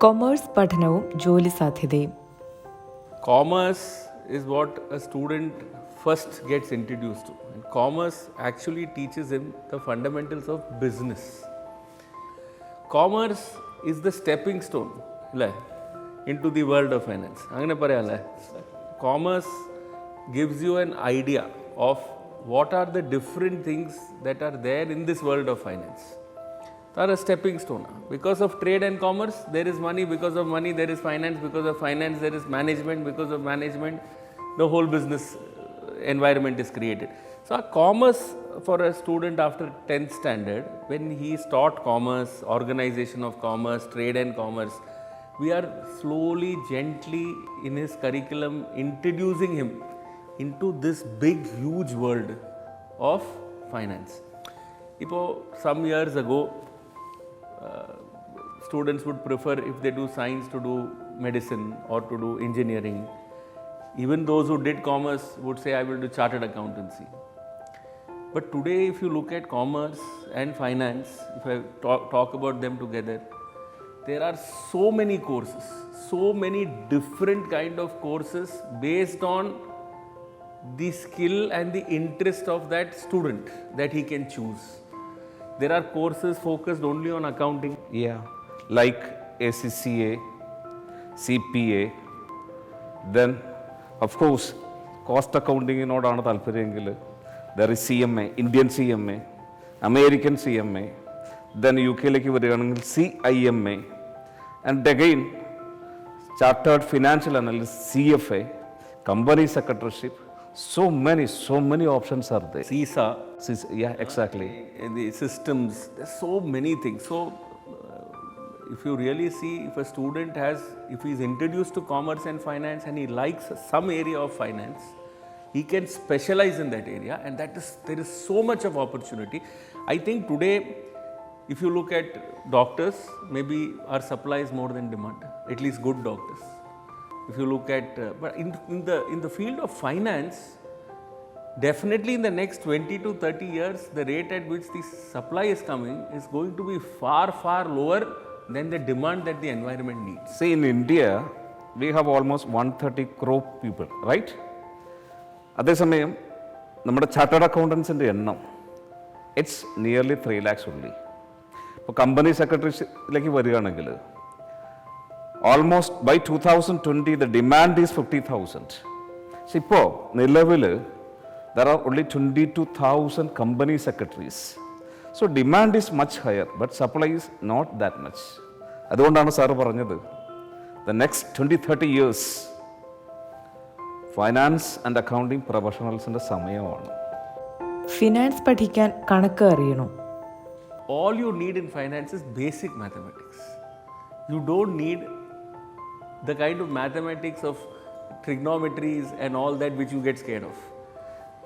Commerce പഠനവും ജോലി സാധ്യതയും. Commerce is what a student first gets introduced to. And commerce actually teaches him the fundamentals of business. Commerce is the stepping stone into the world of finance. Commerce gives you an idea of what are the different things that are there in this world of finance. They are a stepping stone. Because of trade and commerce, there is money. Because of money, there is finance. Because of finance, there is management. Because of management, the whole business environment is created. So, a commerce for a student after 10th standard, when he is taught commerce, organization of commerce, trade and commerce, we are slowly, gently in his curriculum introducing him into this big, huge world of finance. Some years ago, students would prefer, if they do science, to do medicine or to do engineering. Even those who did commerce would say, I will do chartered accountancy. But today, if you look at commerce and finance, if I talk about them together, there are so many courses, so many different kind of courses based on the skill and the interest of that student that he can choose. There are courses focused only on accounting. Yeah, like ACCA, CPA, then of course cost accounting inodana thalpariyengil there is CMA, Indian CMA, American CMA, then UK like variyangil CIMA, and again chartered financial analyst CFA, company secretaryship. So many options are there. CISA. Yeah, exactly. The systems, there's so many things. So, if you really see, if a student if he is introduced to commerce and finance and he likes some area of finance, he can specialize in that area, and there is so much of opportunity. I think today, if you look at doctors, maybe our supply is more than demand, at least good doctors. If you look at, but in the field of finance, definitely in the next 20 to 30 years, the rate at which the supply is coming is going to be far, far lower than the demand that the environment needs. See, in India, we have almost 130 crore people, right? അതേസമയം നമ്മുടെ chartered അക്കൗണ്ടൻസിൻ്റെ എണ്ണം it's nearly 3 lakhs only. ഇപ്പോൾ company സെക്രട്ടറിയിലേക്ക് വരികയാണെങ്കിൽ almost by 2020 the demand is 50,000. പക്ഷെ ഇപ്പോൾ നിലവിൽ there are only 22,000 company secretaries. So demand is much higher, but supply is not that much. അതുകൊണ്ടാണ് സാർ പറഞ്ഞത് the next 20-30 years finance and accounting പ്രൊഫഷണൽസിൻ്റെ സമയമാണ്. ഫിനാൻസ് പഠിക്കാൻ കണക്ക് അറിയണോ? All you need in finance is basic mathematics. You don't need the kind of mathematics of trigonometries and all that which you get scared of.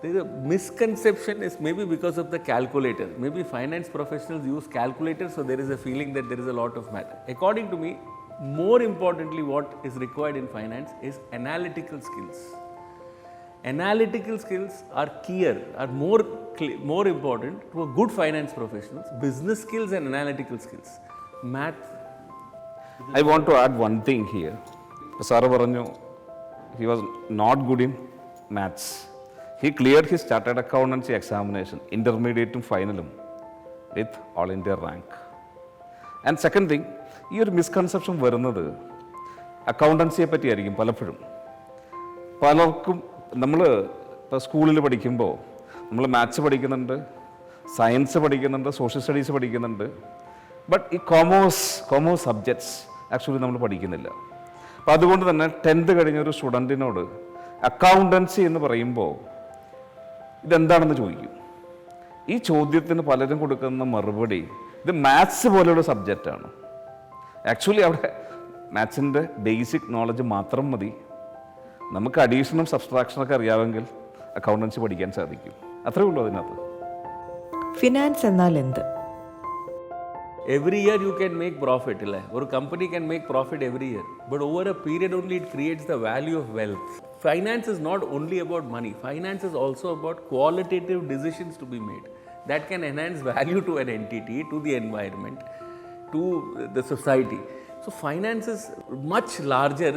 There is a misconception, is maybe because of the calculator. Maybe finance professionals use calculators, so there is a feeling that there is a lot of math. According to me, more importantly, what is required in finance is analytical skills. Analytical skills are key, are more important to a good finance professionals. Business skills and analytical skills. Math. I want to add one thing here. Sir പറഞ്ഞു, he was not good in maths. He cleared his chartered accountancy examination, intermediate and finalum, with all India rank. And second thing, ഈ ഒരു misconception വരുന്നത് അക്കൗണ്ടൻസിയെ പറ്റിയായിരിക്കും പലപ്പോഴും. പലർക്കും നമ്മൾ ഇപ്പോൾ സ്കൂളിൽ പഠിക്കുമ്പോൾ നമ്മൾ മാത്സ് പഠിക്കുന്നുണ്ട്, സയൻസ് പഠിക്കുന്നുണ്ട്, സോഷ്യൽ സ്റ്റഡീസ് പഠിക്കുന്നുണ്ട്. ബട്ട് ഈ കോമേഴ്സ് സബ്ജക്ട്സ് ആക്ച്വലി നമ്മൾ പഠിക്കുന്നില്ല. അപ്പോൾ അതുകൊണ്ട് തന്നെ 10th കഴിഞ്ഞൊരു സ്റ്റുഡൻറ്റിനോട് അക്കൗണ്ടൻസി എന്ന് പറയുമ്പോൾ ഇതെന്താണെന്ന് ചോദിക്കും. ഈ ചോദ്യത്തിന് പലരും കൊടുക്കുന്ന മറുപടി ഇത് മാത്സ് പോലെയുള്ള സബ്ജക്റ്റാണ്. ആക്ച്വലി അവിടെ മാത്സിൻ്റെ ബേസിക് നോളജ് മാത്രം മതി. നമുക്ക് അഡീഷനും സബ്സ്ട്രാക്ഷനൊക്കെ അറിയാമെങ്കിൽ അക്കൗണ്ടൻസി പഠിക്കാൻ സാധിക്കും. അത്രേ ഉള്ളൂ അതിനകത്ത്. ഫിനാൻസ് എന്നാൽ എന്ത്? Every year you can make profit. Or a company can make profit every year. But over a period only it creates the value of wealth. Finance is not only about money. Finance is also about qualitative decisions to be made that can enhance value to an entity, to the environment, to the society. So finance is much larger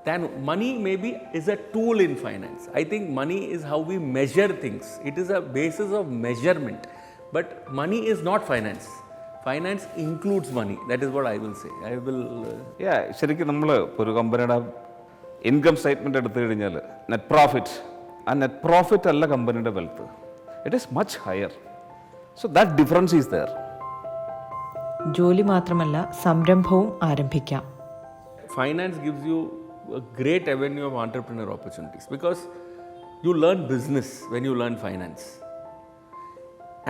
than money. Maybe is a tool in finance. I think money is how we measure things. It is a basis of measurement. But money is not finance. Finance includes money. That is what I will say. I will. ശരിക്കും നമ്മൾ ഒരു കമ്പനിയുടെ income statement എടുത്തു കഴിഞ്ഞാൽ net profit, ആ net profit അല്ല കമ്പനിയുടെ wealth. It is much higher. So that difference is there. ജോലി മാത്രമല്ല, സംരംഭവും ആരംഭിക്കാം. Finance gives you a great avenue of entrepreneur opportunities because you learn business when you learn finance.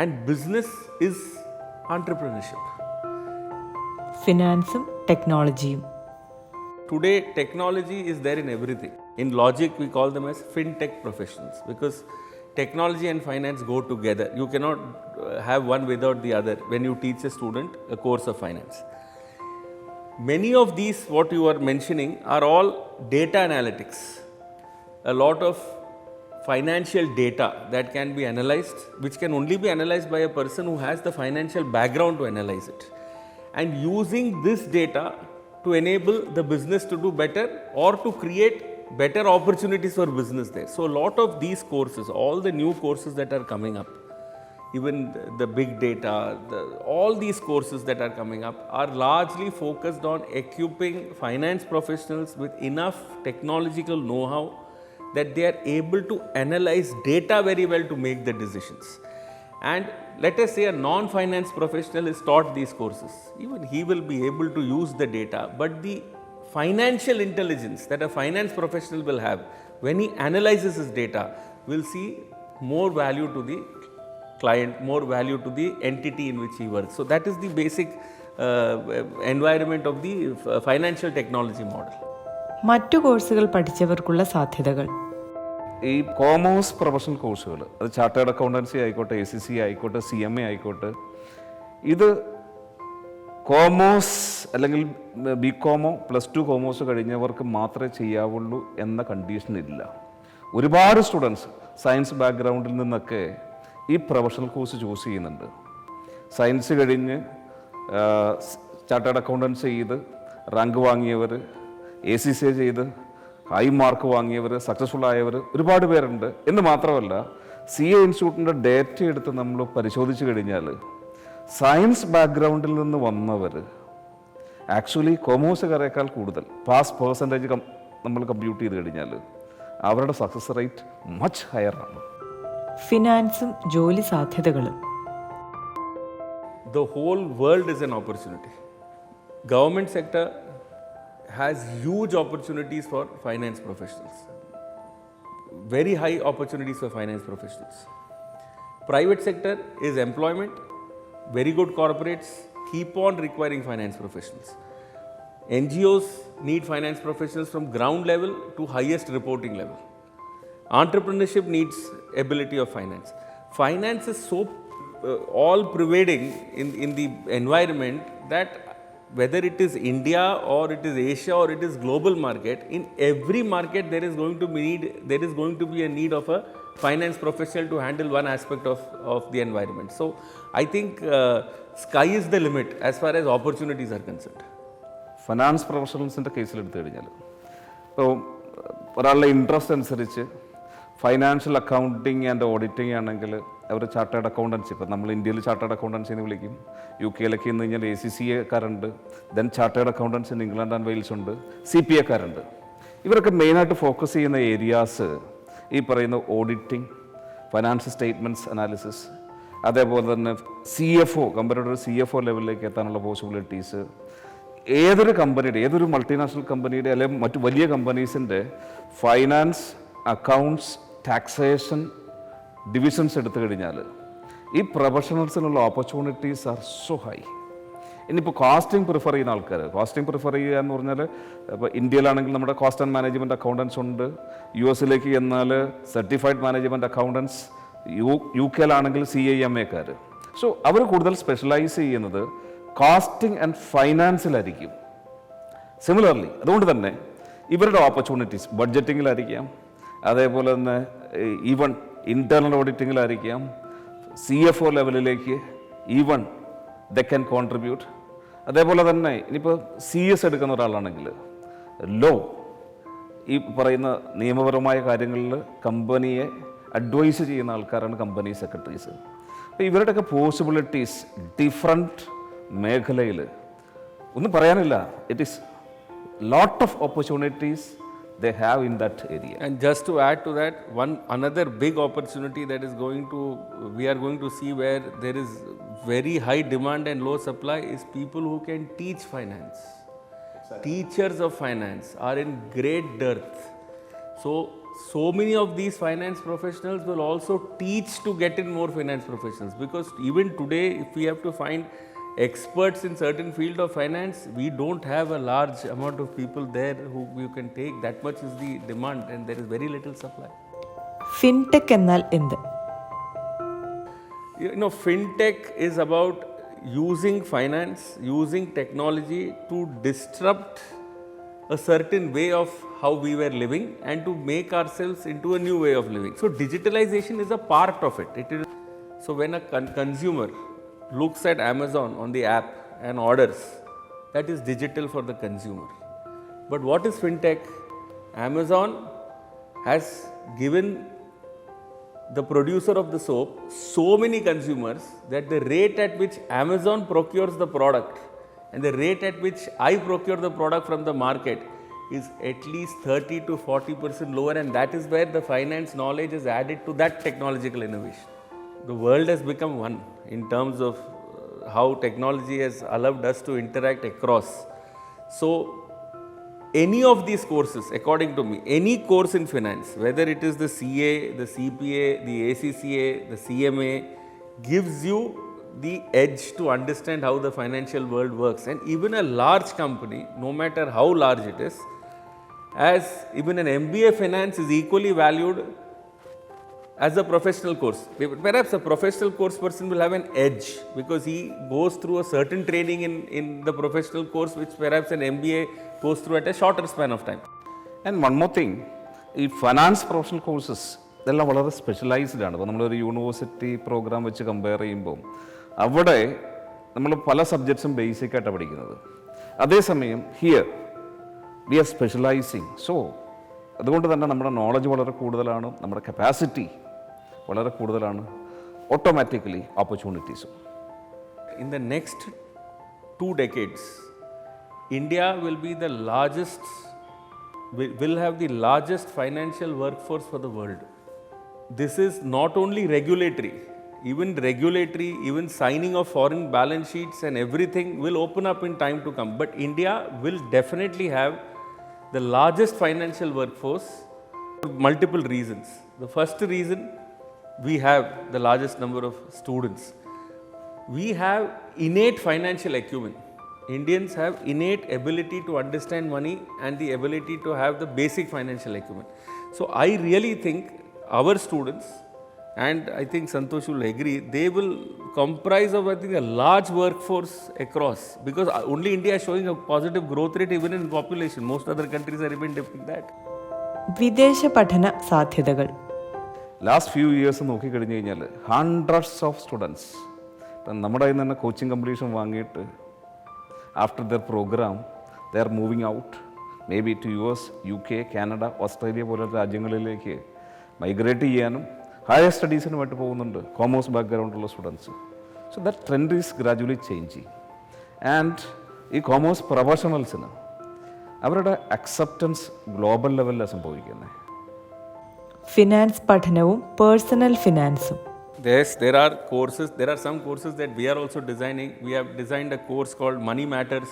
And business is entrepreneurship. ഫിനാൻസും ടെക്നോളജിയും. Today, technology is there in everything. In logic, we call them as fintech professionals because technology and finance go together. You cannot have one without the other when you teach a student a course of finance. Many of these, what you are mentioning, are all data analytics. A lot of financial data that can be analyzed, which can only be analyzed by a person who has the financial background to analyze it. And using this data to enable the business to do better or to create better opportunities for business there. So a lot of these courses, all the new courses that are coming up, even the big data, all these courses that are coming up are largely focused on equipping finance professionals with enough technological know-how that they are able to analyze data very well to make the decisions. And let us say a non-finance professional is taught these courses. Even he will be able to use the data, but the financial intelligence that a finance professional will have when he analyzes his data will see more value to the client, more value to the entity in which he works. So that is the basic environment of the financial technology model. മറ്റു കോഴ്സുകൾ പഠിച്ചവർക്കുള്ള സാധ്യതകൾ. ഈ commerce professional കോഴ്സുകൾ, അത് chartered accountancy ആയിക്കോട്ടെ, ACCA ആയിക്കോട്ടെ, CMA ആയിക്കോട്ടെ, ഇത് കോമേഴ്സ് അല്ലെങ്കിൽ BComോ +2 കോമേഴ്സ് കഴിഞ്ഞവർക്ക് മാത്രമേ ചെയ്യാവുള്ളൂ എന്ന കണ്ടീഷൻ ഇല്ല. ഒരുപാട് സ്റ്റുഡൻസ് സയൻസ് ബാക്ക്ഗ്രൗണ്ടിൽ നിന്നൊക്കെ ഈ പ്രൊഫഷണൽ കോഴ്സ് ചൂസ് ചെയ്യുന്നുണ്ട്. സയൻസ് കഴിഞ്ഞ് ചാർട്ടേഡ് അക്കൗണ്ടൻസി ചെയ്ത് റാങ്ക് വാങ്ങിയവർ, ACCA ചെയ്ത് ഹൈ മാർക്ക് വാങ്ങിയവർ, സക്സസ്ഫുൾ ആയവർ ഒരുപാട് പേരുണ്ട്. എന്ന് മാത്രമല്ല, CA ഇൻസ്റ്റിറ്റ്യൂട്ടിൻ്റെ ഡേറ്റ എടുത്ത് നമ്മൾ പരിശോധിച്ച് കഴിഞ്ഞാൽ സയൻസ് ബാക്ക്ഗ്രൗണ്ടിൽ നിന്ന് വന്നവർ ആക്ച്വലി കൊമേഴ്സുകാരേക്കാൾ കൂടുതൽ പാസ് പേഴ്സൻറ്റേജ് നമ്മൾ കമ്പ്യൂട്ട് ചെയ്ത് കഴിഞ്ഞാൽ അവരുടെ സക്സസ് റേറ്റ് മച്ച് ഹയർ ആണ്. ഫിനാൻസും ജോലി സാധ്യതകളും. The whole world is an opportunity. Government sector has huge opportunities for finance professionals. Very high opportunities for finance professionals. Private sector is employment. Very good corporates keep on requiring finance professionals. NGOs need finance professionals from ground level to highest reporting level. Entrepreneurship needs ability of finance. Finance is so all pervading in the environment that whether it is India or it is Asia or it is global market, in every market there is going to be a need of a finance professional to handle one aspect of the environment. So I think sky is the limit as far as opportunities are concerned. Finance പ്രൊഫഷണൽസിൻ്റെ കേസിൽ എടുത്തു കഴിഞ്ഞാൽ ഇപ്പോൾ ഒരാളുടെ interest അനുസരിച്ച് financial accounting and auditing ആണെങ്കിൽ അവർ chartered accountancy, ഇപ്പോൾ നമ്മൾ ഇന്ത്യയിൽ ചാർട്ടേഡ് അക്കൗണ്ടൻസി എന്ന് വിളിക്കും, UK എന്ന് കഴിഞ്ഞാൽ ACCA then chartered accountancy in England and Wales ഉണ്ട്, CPA. ഇവരൊക്കെ മെയിനായിട്ട് ഫോക്കസ് ചെയ്യുന്ന ഏരിയാസ് ഈ പറയുന്ന ഓഡിറ്റിംഗ്, ഫൈനാൻഷ്യൽ സ്റ്റേറ്റ്മെൻറ്റ്സ് അനാലിസിസ്, അതേപോലെ തന്നെ CFO, കമ്പനിയുടെ ഒരു CFO ലെവലിലേക്ക് എത്താനുള്ള പോസിബിലിറ്റീസ്. ഏതൊരു കമ്പനിയുടെ, ഏതൊരു മൾട്ടിനാഷണൽ കമ്പനിയുടെ അല്ലെങ്കിൽ മറ്റു വലിയ കമ്പനീസിൻ്റെ ഫൈനാൻസ്, അക്കൗണ്ട്സ്, ടാക്സേഷൻ ഡിവിഷൻസ് എടുത്തു കഴിഞ്ഞാൽ ഈ പ്രൊഫഷണൽസിനുള്ള ഓപ്പർച്യൂണിറ്റീസ് ആർ സോ ഹൈ. ഇനിയിപ്പോൾ കോസ്റ്റിംഗ് പ്രിഫർ ചെയ്യുന്ന ആൾക്കാർ, കോസ്റ്റിംഗ് പ്രിഫർ ചെയ്യുക എന്ന് പറഞ്ഞാൽ ഇപ്പോൾ ഇന്ത്യയിലാണെങ്കിൽ നമ്മുടെ കോസ്റ്റ് ആൻഡ് മാനേജ്മെൻറ്റ് അക്കൗണ്ടൻസ് ഉണ്ട്, US എന്നാൽ certified management accountants, UK CIAM. So അവർ കൂടുതൽ സ്പെഷ്യലൈസ് ചെയ്യുന്നത് കോസ്റ്റിംഗ് ആൻഡ് ഫൈനാൻസിലായിരിക്കും. സിമിലർലി അതുകൊണ്ട് തന്നെ ഇവരുടെ ഓപ്പർച്യൂണിറ്റീസ് ബഡ്ജറ്റിങ്ങിലായിരിക്കാം, അതേപോലെ തന്നെ ഈവൺ ഇൻറ്റേർണൽ ഓഡിറ്റിങ്ങിലായിരിക്കാം, CFO ലെവലിലേക്ക് ഈവൺ ദ ക്യാൻ കോൺട്രിബ്യൂട്ട്. അതേപോലെ തന്നെ ഇനിയിപ്പോൾ CS എടുക്കുന്ന ഒരാളാണെങ്കിൽ ലോ, ഈ പറയുന്ന നിയമപരമായ കാര്യങ്ങളിൽ കമ്പനിയെ അഡ്വൈസ് ചെയ്യുന്ന ആൾക്കാരാണ് കമ്പനി സെക്രട്ടറീസ്. അപ്പോൾ ഇവരുടെയൊക്കെ പോസിബിലിറ്റീസ് ഡിഫറെൻറ്റ് മേഖലയിൽ ഒന്നും പറയാനില്ല. It is lot of opportunities they have in that area. And just to add to that, another big opportunity that is we are going to see where there is very high demand and low supply is people who can teach finance. Exactly. Teachers of finance are in great dearth. So many of these finance professionals will also teach to get in more finance professionals, because even today if we have to find experts in certain field of finance, we don't have a large amount of people there who you can take. That much is the demand and there is very little supply. Fintech എന്നാൽ എന്ത്? Fintech is about using finance, using technology to disrupt a certain way of how we were living and to make ourselves into a new way of living. So digitalization is a part of it. So when a consumer looks at Amazon on the app and orders, that is digital for the consumer. But what is fintech? Amazon has given the producer of the soap so many consumers that the rate at which Amazon procures the product and the rate at which I procure the product from the market is at least 30 to 40% lower, and that is where the finance knowledge is added to that technological innovation. The world has become one in terms of how technology has allowed us to interact across. So any of these courses, according to me, any course in finance, whether it is the CA, the CPA, the ACCA, the CMA, gives you the edge to understand how the financial world works. And even a large company, no matter how large it is, as even an MBA finance is equally valued as a professional course. Perhaps a professional course person will have an edge because he goes through a certain training in the professional course, which perhaps an MBA goes through at a shorter span of time. And one more thing, ഈ finance professional courses ഇതെല്ലാം വളരെ specialised ആണ്. അപ്പോൾ നമ്മളൊരു university programme വെച്ച് compare ചെയ്യുമ്പോൾ അവിടെ നമ്മൾ പല സബ്ജക്ട്സും ബേസിക്കായിട്ടാണ് പഠിക്കുന്നത്. അതേസമയം here we are specialising. So അതുകൊണ്ട് തന്നെ നമ്മുടെ നോളജ് വളരെ കൂടുതലാണ്, നമ്മുടെ കപ്പാസിറ്റി വളരെ കൂടുതലാണ്, automatically ഓപ്പർച്യൂണിറ്റീസും. In the next 2 decades, India will be the largest, will have the largest financial workforce for the world. This is not only regulatory, even signing of foreign balance sheets and everything will open up in time to come. But India will definitely have the largest financial workforce for multiple reasons. The first reason, we have the largest number of students. We have innate financial acumen. Indians have innate ability to understand money and the ability to have the basic financial acumen. So I really think our students, and I think Santhosh will agree, they will comprise of, I think, a large workforce across, because only India is showing a positive growth rate even in population. Most other countries are even dipping that. വിദേശ പഠന സാധ്യതകൾ. Last few years നോക്കിക്കഴിഞ്ഞ് കഴിഞ്ഞാൽ hundreds of students ഇപ്പം നമ്മുടെ കയ്യിൽ നിന്ന് തന്നെ coaching competition വാങ്ങിയിട്ട് after their programme they are moving out maybe to US, UK, Canada, Australia പോലുള്ള രാജ്യങ്ങളിലേക്ക് മൈഗ്രേറ്റ് ചെയ്യാനും ഹയർ സ്റ്റഡീസിനുമായിട്ട് പോകുന്നുണ്ട് കോമേഴ്സ് ബാക്ക്ഗ്രൗണ്ടുള്ള students. So that trend is gradually changing. And ഈ കോമേഴ്സ് പ്രൊഫഷണൽസിന് അവരുടെ അക്സെപ്റ്റൻസ് ഗ്ലോബൽ ലെവലിലാണ് സംഭവിക്കുന്നത്. ഫിനാൻസ് പഠനവും പേഴ്സണൽ ഫിനാൻസും. Yes, there are courses. There are some courses that we are also designing. We have designed a course called Money Matters,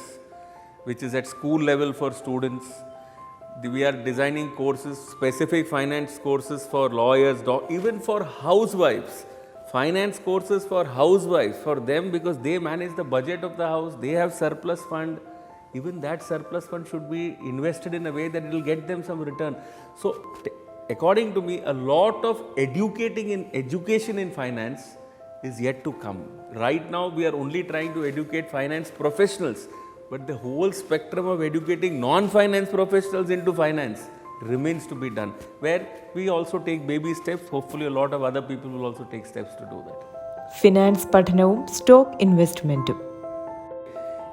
which is at school level for students. We are designing courses, specific finance courses for lawyers, even for housewives. Finance courses for housewives, for them, because they manage the budget of the house. They have surplus fund. Even that surplus fund should be invested in a way that it will get them some return. So according to me, a lot of education in finance is yet to come. Right now, we are only trying to educate finance professionals, but the whole spectrum of educating non-finance professionals into finance remains to be done, where we also take baby steps. Hopefully, a lot of other people will also take steps to do that. Finance പഠനവും stock ഇൻവെസ്റ്റ്മെൻറ്റും.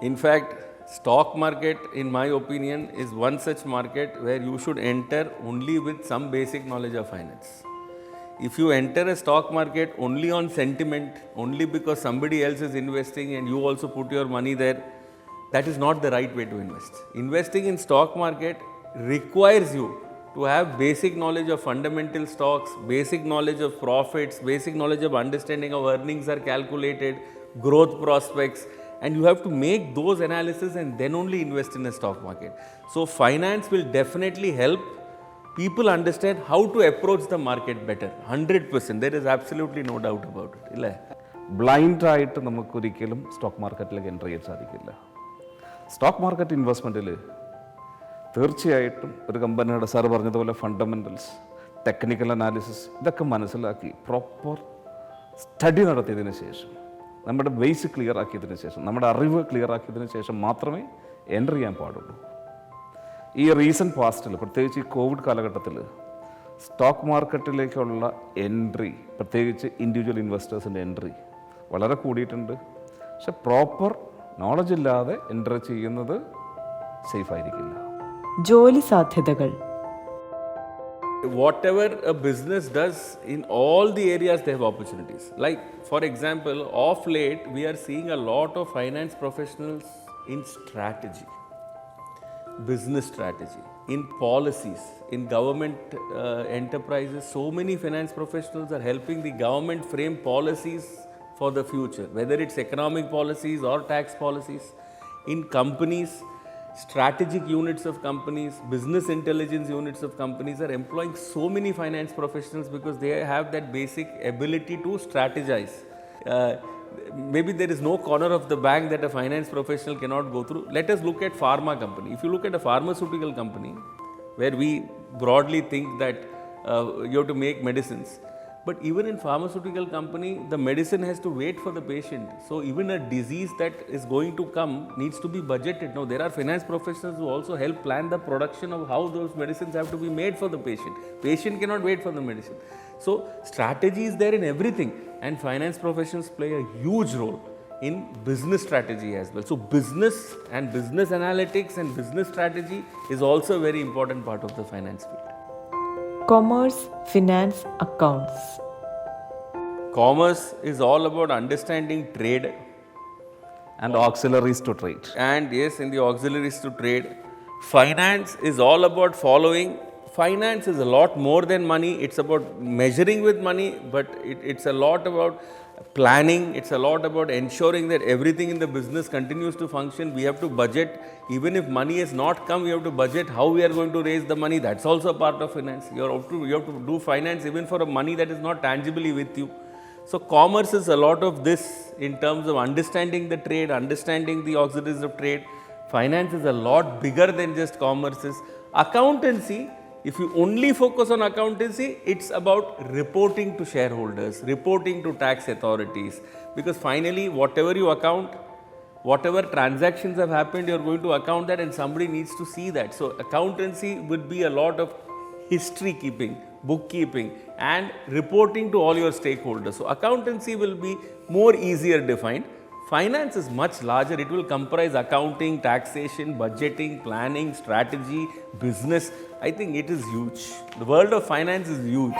In fact, stock market, in my opinion, is one such market where you should enter only with some basic knowledge of finance. If you enter a stock market only on sentiment, only because somebody else is investing and you also put your money there, that is not the right way to invest. Investing in stock market requires you to have basic knowledge of fundamental stocks, basic knowledge of profits, basic knowledge of understanding how earnings are calculated, growth prospects, and you have to make those analysis and then only invest in a stock market. So finance will definitely help people understand how to approach the market better. 100%. There is absolutely no doubt about it. Illa? ബ്ലൈൻഡായിട്ട് നമുക്കൊരിക്കലും stock മാർക്കറ്റിലേക്ക് enter ചെയ്യാൻ സാധിക്കില്ല. Stock market ഇൻവെസ്റ്റ്മെൻറ്റിൽ തീർച്ചയായിട്ടും ഒരു കമ്പനിയുടെ sir പറഞ്ഞതുപോലെ ഫണ്ടമെൻ്റൽസ്, technical analysis ഇതൊക്കെ മനസ്സിലാക്കി പ്രോപ്പർ സ്റ്റഡി നടത്തിയതിന് ശേഷം, നമ്മുടെ ബേസ് ക്ലിയർ ആക്കിയതിന് ശേഷം, നമ്മുടെ അറിവ് ക്ലിയർ ആക്കിയതിന് ശേഷം മാത്രമേ എൻ്റർ ചെയ്യാൻ പാടുള്ളൂ. ഈ റീസെൻറ്റ് പാസ്റ്റിൽ, പ്രത്യേകിച്ച് ഈ കോവിഡ് കാലഘട്ടത്തിൽ സ്റ്റോക്ക് മാർക്കറ്റിലേക്കുള്ള എൻട്രി, പ്രത്യേകിച്ച് ഇൻഡിവിജ്വൽ ഇൻവെസ്റ്റേഴ്സിൻ്റെ എൻട്രി വളരെ കൂടിയിട്ടുണ്ട്. പക്ഷെ പ്രോപ്പർ നോളജ് ഇല്ലാതെ എൻ്റർ ചെയ്യുന്നത് സേഫ് ആയിരിക്കില്ല. ജോലി സാധ്യതകൾ. Whatever a business does, in all the areas they have opportunities. Like, for example, of late we are seeing a lot of finance professionals in strategy, business strategy, in policies, in government enterprises. So many finance professionals are helping the government frame policies for the future, whether it's economic policies or tax policies. In companies, strategic units of companies, business intelligence units of companies are employing so many finance professionals because they have that basic ability to strategize. Maybe there is no corner of the bank that a finance professional cannot go through. Let us look at pharma company. If you look at a pharmaceutical company, where we broadly think that you have to make medicines, but even in pharmaceutical company, the medicine has to wait for the patient. So even a disease that is going to come needs to be budgeted. Now there are finance professionals who also help plan the production of how those medicines have to be made for the patient. Patient cannot wait for the medicine. So strategy is there in everything, and finance professionals play a huge role in business strategy as well. So business and business analytics and business strategy is also a very important part of the finance field. Commerce, finance, accounts. Commerce is all about understanding trade and auxiliaries to trade. And yes, in the auxiliaries to trade. Finance is all about following. Finance is a lot more than money. It's about measuring with money, but it's a lot about planning. It's a lot about ensuring that everything in the business continues to function. We have to budget. Even if money has not come, we have to budget how we are going to raise the money. That's also a part of finance. You have to do finance even for a money that is not tangibly with you. So commerce is a lot of this in terms of understanding the trade, understanding the auxiliaries of trade. Finance is a lot bigger than just commerce. Accountancy, if you only focus on accountancy, it's about reporting to shareholders, reporting to tax authorities, because finally whatever you account, whatever transactions have happened, you're going to account that, and somebody needs to see that. So accountancy would be a lot of history keeping, bookkeeping, and reporting to all your stakeholders. So accountancy will be more easier defined. Finance is much larger. It will comprise accounting, taxation, budgeting, planning, strategy, business. I think it is huge. The world of finance is huge.